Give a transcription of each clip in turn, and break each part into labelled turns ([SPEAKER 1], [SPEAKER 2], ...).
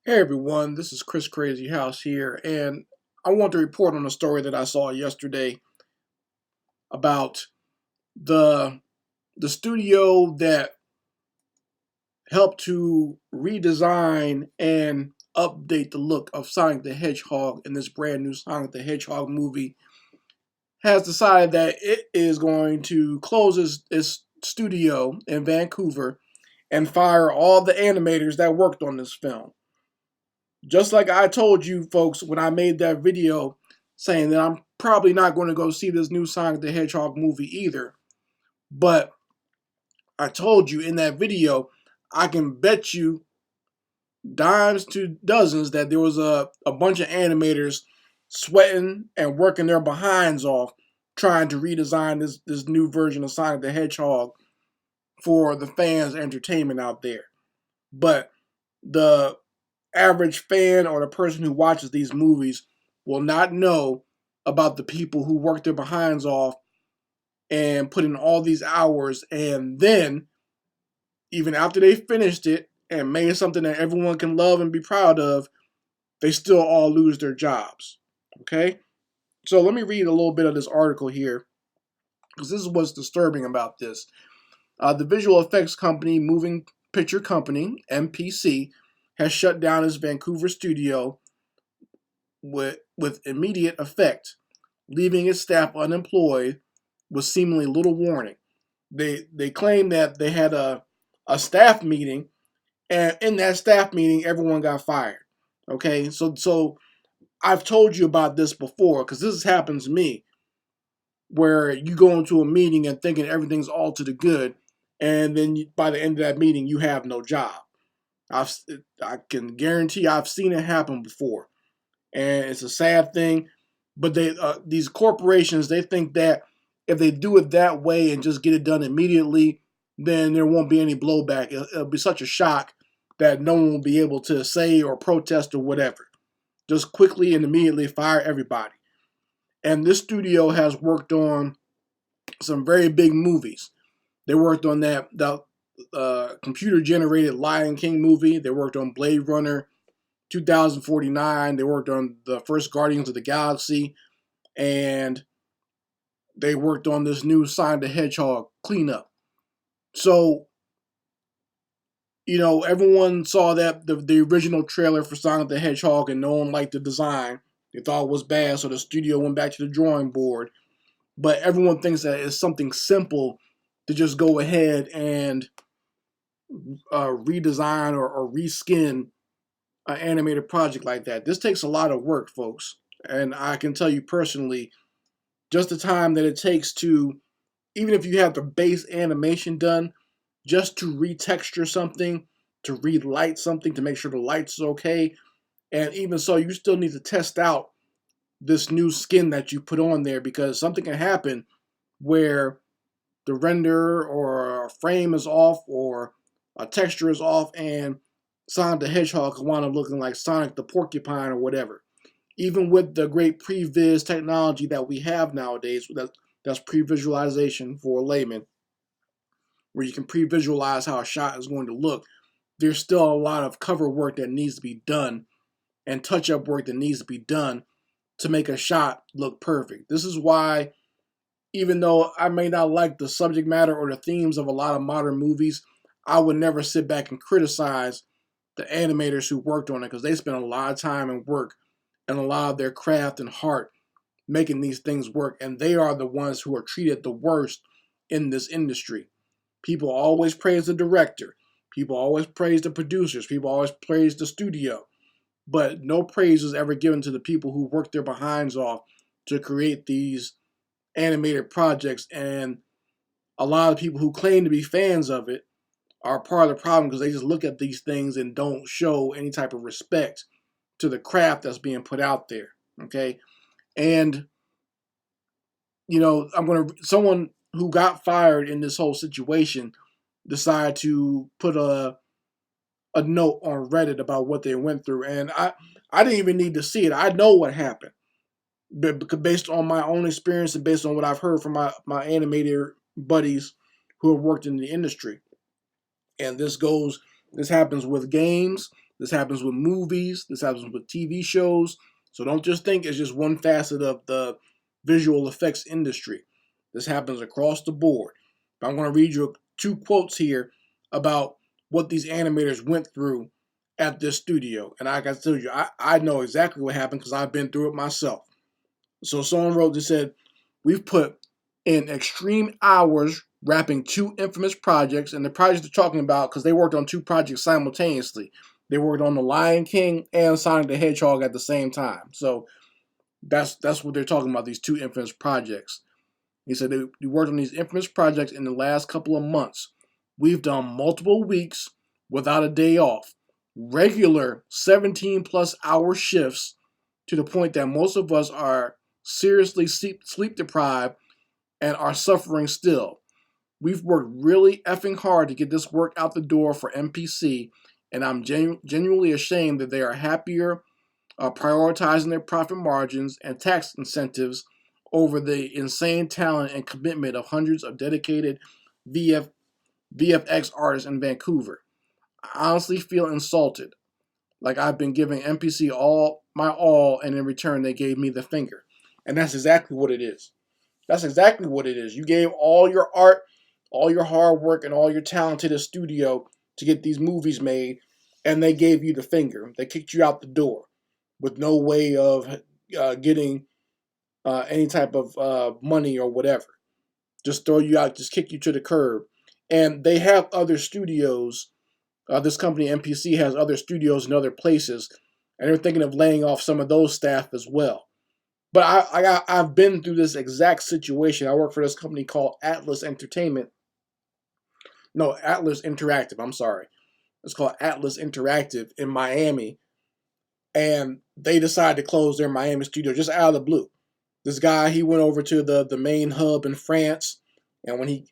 [SPEAKER 1] Hey everyone, this is Chris Crazy House here, and I want to report on a story that I saw yesterday about the the studio that helped to redesign and update the look of Sonic the Hedgehog in this brand new Sonic the Hedgehog movie has decided that it is going to close its studio in Vancouver and fire all the animators that worked on this film. Just like I told you folks when I made that video saying that I'm probably not going to go see this new Sonic the Hedgehog movie either. But I told you in that video, I can bet you dimes to dozens that there was a bunch of animators sweating and working their behinds off trying to redesign this new version of Sonic the Hedgehog for the fans' entertainment out there. But the average fan or the person who watches these movies will not know about the people who work their behinds off and put in all these hours, and then even after they finished it and made something that everyone can love and be proud of, they still all lose their jobs. Okay? So let me read a little bit of this article here because this is what's disturbing about this. The visual effects company Moving Picture Company, MPC, has shut down its Vancouver studio with immediate effect, leaving its staff unemployed with seemingly little warning. They claim that they had a staff meeting, and in that staff meeting, everyone got fired. Okay, so I've told you about this before because this has happened to me, where you go into a meeting and thinking everything's all to the good, and then by the end of that meeting, you have no job. I've I can guarantee I've seen it happen before, and it's a sad thing. But these corporations, they think that if they do it that way and just get it done immediately, then there won't be any blowback. It'll be such a shock that no one will be able to say or protest or whatever. Just quickly and immediately fire everybody. And this studio has worked on some very big movies. They worked on that computer generated Lion King movie. They worked on Blade Runner 2049. They worked on the first Guardians of the Galaxy, and they worked on this new Sonic the Hedgehog cleanup. So, everyone saw that the original trailer for Sonic the Hedgehog, and no one liked the design. They thought it was bad, so the studio went back to the drawing board. But everyone thinks that it's something simple to just go ahead and redesign or reskin an animated project like that. This takes a lot of work, folks. And I can tell you personally, just the time that it takes to, even if you have the base animation done, just to retexture something, to relight something, to make sure the lights are okay. And even so, you still need to test out this new skin that you put on there because something can happen where the render or a frame is off or a texture is off and Sonic the Hedgehog could wind up looking like Sonic the Porcupine or whatever. Even with the great previs technology that we have nowadays, that's pre-visualization for a layman, where you can pre-visualize how a shot is going to look, there's still a lot of cover work that needs to be done and touch-up work that needs to be done to make a shot look perfect. This is why, even though I may not like the subject matter or the themes of a lot of modern movies, I would never sit back and criticize the animators who worked on it because they spent a lot of time and work and a lot of their craft and heart making these things work, and they are the ones who are treated the worst in this industry. People always praise the director. People always praise the producers. People always praise the studio. But no praise is ever given to the people who worked their behinds off to create these animated projects. And a lot of people who claim to be fans of it are part of the problem because they just look at these things and don't show any type of respect to the craft that's being put out there. Okay. And, someone who got fired in this whole situation decided to put a note on Reddit about what they went through. And I didn't even need to see it. I know what happened. But based on my own experience and based on what I've heard from my animator buddies who have worked in the industry. And this happens with games, This happens with movies. This happens with TV shows. So don't just think it's just one facet of the visual effects industry. This happens across the board. But I'm going to read you two quotes here about what these animators went through at this studio. And like I told you, I know exactly what happened because I've been through it myself. So someone wrote, they said, we've put in extreme hours wrapping two infamous projects, and the projects they're talking about, because they worked on two projects simultaneously. They worked on The Lion King and Sonic the Hedgehog at the same time. So that's what they're talking about, these two infamous projects. He said they worked on these infamous projects in the last couple of months. We've done multiple weeks without a day off, regular 17 plus hour shifts, to the point that most of us are seriously sleep deprived and are suffering still. We've worked really effing hard to get this work out the door for MPC, and I'm genuinely ashamed that they are happier prioritizing their profit margins and tax incentives over the insane talent and commitment of hundreds of dedicated VFX artists in Vancouver. I honestly feel insulted, like I've been giving MPC all my all, and in return they gave me the finger. And that's exactly what it is. That's exactly what it is. You gave all your art, all your hard work, and all your talent to the studio to get these movies made, and they gave you the finger. They kicked you out the door with no way of getting any type of money or whatever. Just throw you out, just kick you to the curb. And they have other studios. This company, MPC, has other studios in other places, and they're thinking of laying off some of those staff as well. But I've been through this exact situation. I work for this company called Atlas Entertainment. No, Atlas Interactive. I'm sorry. It's called Atlas Interactive in Miami, and they decided to close their Miami studio just out of the blue. This guy, he went over to the main hub in France, and when he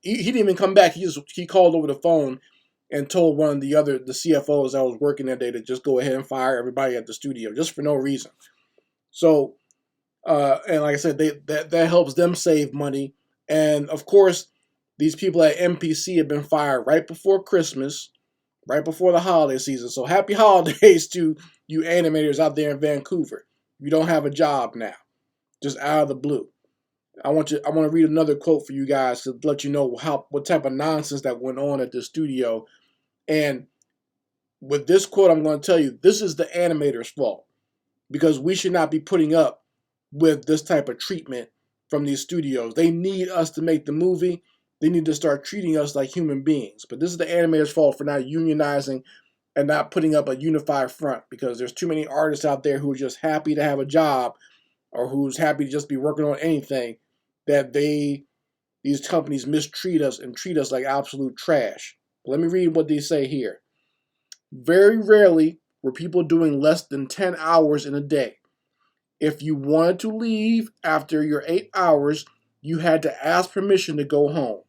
[SPEAKER 1] didn't even come back. He called over the phone and told one of the CFOs that was working that day to just go ahead and fire everybody at the studio just for no reason. So, and like I said, that helps them save money. And of course, these people at MPC have been fired right before Christmas, right before the holiday season. So happy holidays to you animators out there in Vancouver. You don't have a job now, just out of the blue. I want to read another quote for you guys to let you know what type of nonsense that went on at the studio. And with this quote, I'm going to tell you, this is the animator's fault, because we should not be putting up with this type of treatment from these studios. They need us to make the movie. They need to start treating us like human beings. But this is the animator's fault for not unionizing and not putting up a unified front, because there's too many artists out there who are just happy to have a job, or who's happy to just be working on anything, that these companies mistreat us and treat us like absolute trash. Let me read what they say here. Very rarely were people doing less than 10 hours in a day. If you wanted to leave after your 8 hours, you had to ask permission to go home.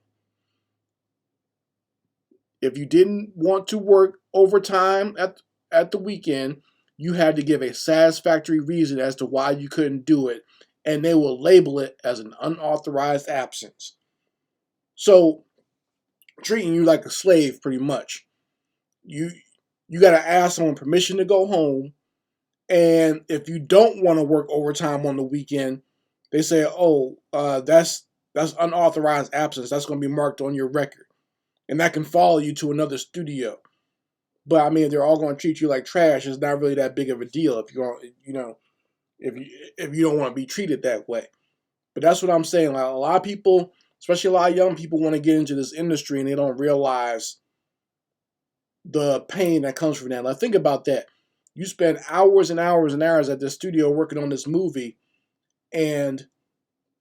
[SPEAKER 1] If you didn't want to work overtime at the weekend, you had to give a satisfactory reason as to why you couldn't do it, and they will label it as an unauthorized absence. So, treating you like a slave, pretty much. You got to ask someone permission to go home, and if you don't want to work overtime on the weekend, they say, "Oh, that's unauthorized absence. That's going to be marked on your record, and that can follow you to another studio." But I mean, they're all going to treat you like trash. It's not really that big of a deal if if you don't want to be treated that way. But that's what I'm saying. Like, a lot of people, especially a lot of young people, want to get into this industry and they don't realize the pain that comes from that. Like, think about that. You spend hours and hours and hours at the studio working on this movie, and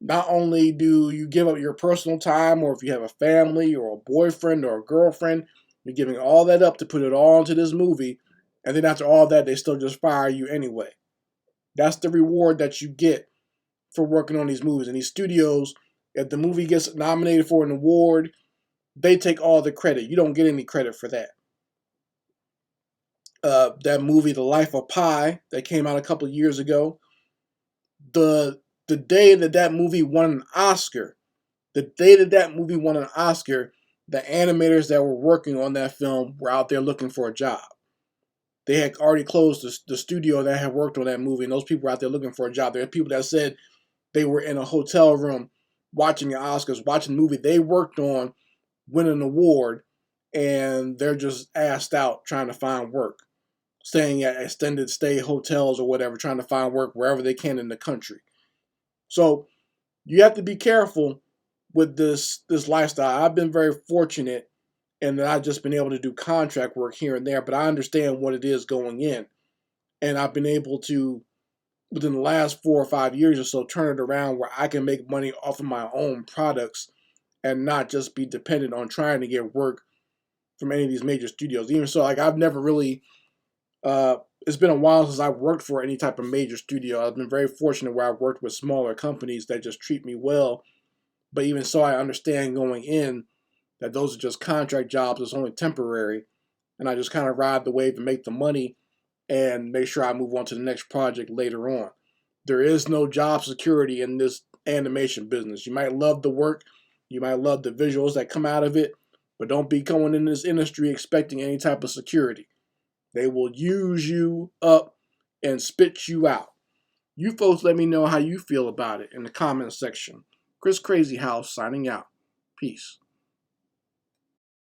[SPEAKER 1] not only do you give up your personal time, or if you have a family or a boyfriend or a girlfriend, you're giving all that up to put it all into this movie, and then after all that, they still just fire you anyway. That's the reward that you get for working on these movies. And these studios, if the movie gets nominated for an award, they take all the credit. You don't get any credit for that. That movie, The Life of Pi, that came out a couple of years ago, the day that movie won an Oscar, the animators that were working on that film were out there looking for a job. they had already closed the studio that had worked on that movie, and those people were out there looking for a job. There are people that said they were in a hotel room watching the Oscars, watching the movie they worked on win an award, and they're just asked out trying to find work, staying at extended stay hotels or whatever, trying to find work wherever they can in the country. So you have to be careful with this lifestyle. I've been very fortunate in that I've just been able to do contract work here and there, but I understand what it is going in. And I've been able to, within the last 4 or 5 years or so, turn it around where I can make money off of my own products and not just be dependent on trying to get work from any of these major studios. Even so, like I've never really, it's been a while since I've worked for any type of major studio. I've been very fortunate where I've worked with smaller companies that just treat me well. But even so, I understand going in that those are just contract jobs. It's only temporary. And I just kind of ride the wave and make the money and make sure I move on to the next project later on. There is no job security in this animation business. You might love the work, you might love the visuals that come out of it, but don't be going in this industry expecting any type of security. They will use you up and spit you out. You folks let me know how you feel about it in the comments section. Chris Crazy House signing out. Peace.